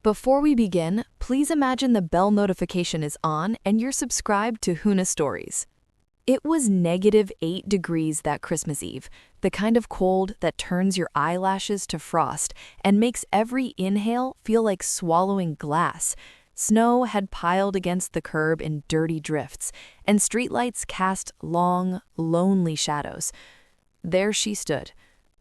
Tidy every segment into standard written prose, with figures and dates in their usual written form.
Before we begin, please imagine the bell notification is on and you're subscribed to Huna Stories. It was -8 degrees that Christmas Eve, the kind of cold that turns your eyelashes to frost and makes every inhale feel like swallowing glass. Snow had piled against the curb in dirty drifts, and streetlights cast long, lonely shadows. There she stood,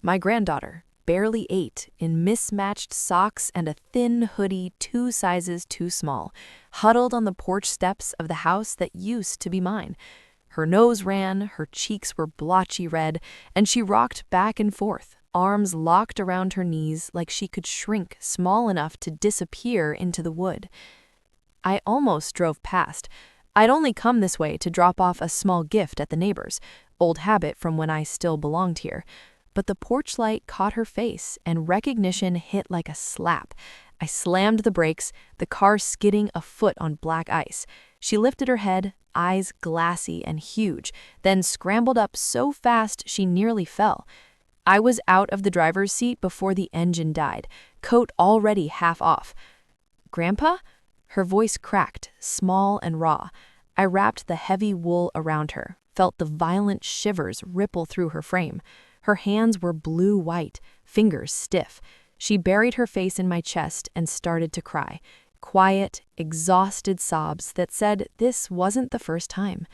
my granddaughter, barely 8, in mismatched socks and a thin hoodie 2 sizes too small, huddled on the porch steps of the house that used to be mine. Her nose ran, her cheeks were blotchy red, and she rocked back and forth, arms locked around her knees like she could shrink small enough to disappear into the wood. I almost drove past. I'd only come this way to drop off a small gift at the neighbor's, old habit from when I still belonged here. But the porch light caught her face, and recognition hit like a slap. I slammed the brakes, the car skidding a foot on black ice. She lifted her head, eyes glassy and huge, then scrambled up so fast she nearly fell. I was out of the driver's seat before the engine died, coat already half off. "Grandpa?" Her voice cracked, small and raw. I wrapped the heavy wool around her, felt the violent shivers ripple through her frame. Her hands were blue-white, fingers stiff. She buried her face in my chest and started to cry. Quiet, exhausted sobs that said this wasn't the first time.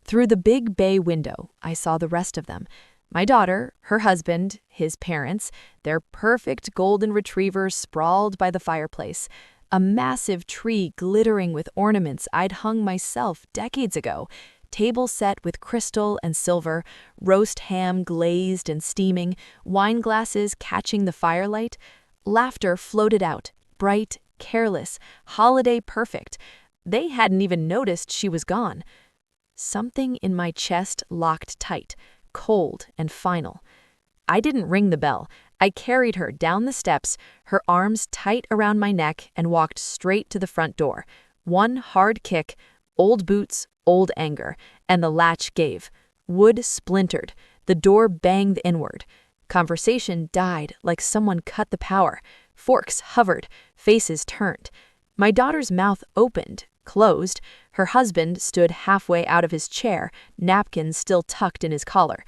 Through the big bay window, I saw the rest of them. My daughter, her husband, his parents, their perfect golden retriever sprawled by the fireplace. A massive tree glittering with ornaments I'd hung myself decades ago. Table set with crystal and silver, roast ham glazed and steaming, wine glasses catching the firelight. Laughter floated out, bright, careless, holiday perfect. They hadn't even noticed she was gone. Something in my chest locked tight, cold and final. I didn't ring the bell. I carried her down the steps, her arms tight around my neck, and walked straight to the front door. One hard kick, old boots, old anger, and the latch gave. Wood splintered. The door banged inward. Conversation died like someone cut the power. Forks hovered. Faces turned. My daughter's mouth opened, closed. Her husband stood halfway out of his chair, napkins still tucked in his collar.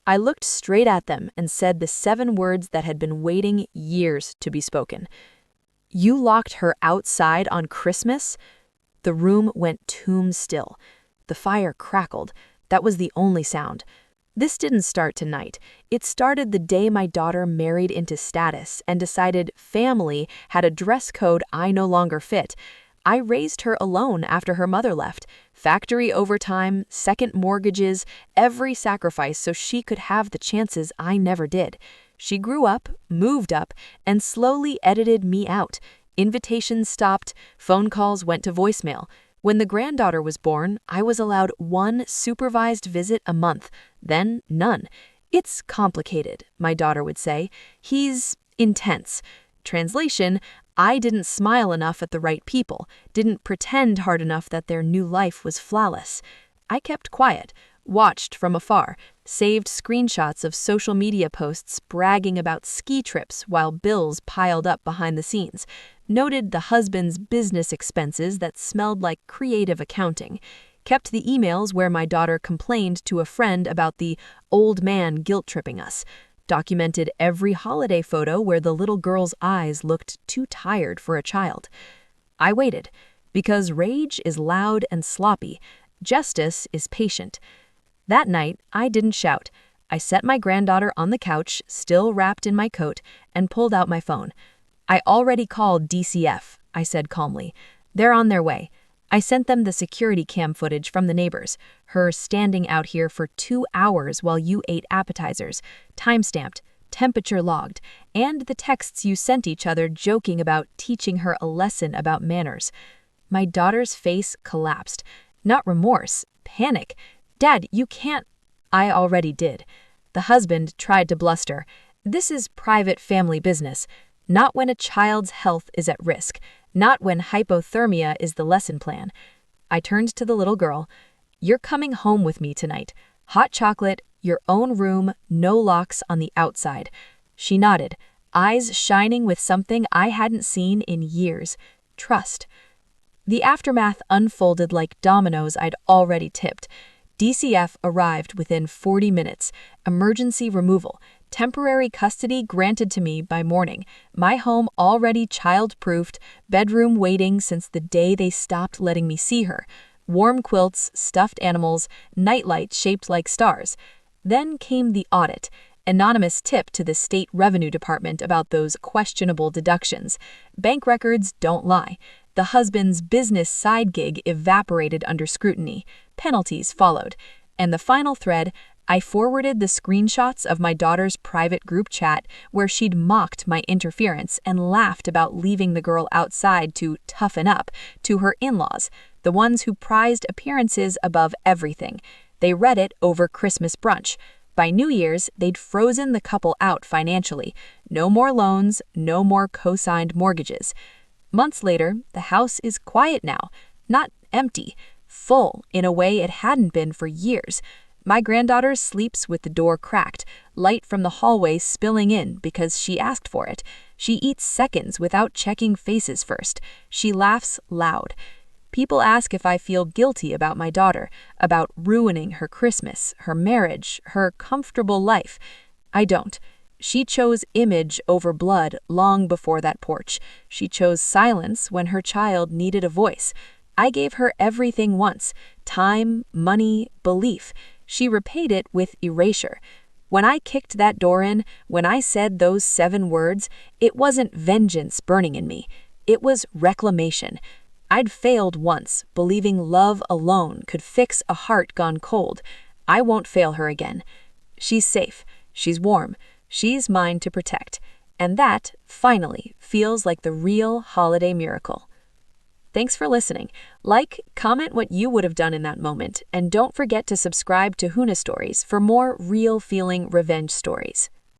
I looked straight at them and said the 7 words that had been waiting years to be spoken. "You locked her outside on Christmas?" The room went tomb still. The fire crackled. That was the only sound. This didn't start tonight. It started the day my daughter married into status and decided family had a dress code I no longer fit. I raised her alone after her mother left. Factory overtime, second mortgages, every sacrifice so she could have the chances I never did. She grew up, moved up, and slowly edited me out. Invitations stopped, phone calls went to voicemail. When the granddaughter was born, I was allowed 1 supervised visit a month, then none. "It's complicated," my daughter would say. "He's intense." Translation, I didn't smile enough at the right people, didn't pretend hard enough that their new life was flawless. I kept quiet, watched from afar, saved screenshots of social media posts bragging about ski trips while bills piled up behind the scenes, noted the husband's business expenses that smelled like creative accounting, kept the emails where my daughter complained to a friend about the old man guilt-tripping us, documented every holiday photo where the little girl's eyes looked too tired for a child. I waited, because rage is loud and sloppy, justice is patient. That night, I didn't shout. I set my granddaughter on the couch, still wrapped in my coat, and pulled out my phone. "I already called DCF," I said calmly. "They're on their way." I sent them the security cam footage from the neighbors, her standing out here for 2 hours while you ate appetizers, time-stamped, temperature logged, and the texts you sent each other joking about teaching her a lesson about manners. My daughter's face collapsed. Not remorse, panic. "Dad, you can't." I already did. The husband tried to bluster. "This is private family business. Not when a child's health is at risk. Not when hypothermia is the lesson plan." I turned to the little girl. "You're coming home with me tonight. Hot chocolate, your own room, no locks on the outside." She nodded. eyes shining with something I hadn't seen in years: trust. The aftermath unfolded like dominoes I'd already tipped. DCF arrived within 40 minutes, emergency removal, temporary custody granted to me by morning, my home already child-proofed, bedroom waiting since the day they stopped letting me see her, warm quilts, stuffed animals, nightlights shaped like stars. Then came the audit. Anonymous tip to the state revenue department about those questionable deductions. Bank records don't lie. The husband's business side gig evaporated under scrutiny. Penalties followed. And the final thread, I forwarded the screenshots of my daughter's private group chat where she'd mocked my interference and laughed about leaving the girl outside to toughen up to her in-laws, the ones who prized appearances above everything. They read it over Christmas brunch. By New Year's, they'd frozen the couple out financially. No more loans, no more co-signed mortgages. Months later, the house is quiet now. Not empty, full in a way it hadn't been for years. My granddaughter sleeps with the door cracked, light from the hallway spilling in because she asked for it. She eats seconds without checking faces first. She laughs loud. People ask if I feel guilty about my daughter, about ruining her Christmas, her marriage, her comfortable life. I don't. She chose image over blood long before that porch. She chose silence when her child needed a voice. I gave her everything once: time, money, belief. She repaid it with erasure. When I kicked that door in, when I said those 7 words, it wasn't vengeance burning in me. It was reclamation. I'd failed once, believing love alone could fix a heart gone cold. I won't fail her again. She's safe. She's warm. She's mine to protect. And that, finally, feels like the real holiday miracle. Thanks for listening. Like, comment what you would have done in that moment, and don't forget to subscribe to Huna Stories for more real-feeling revenge stories.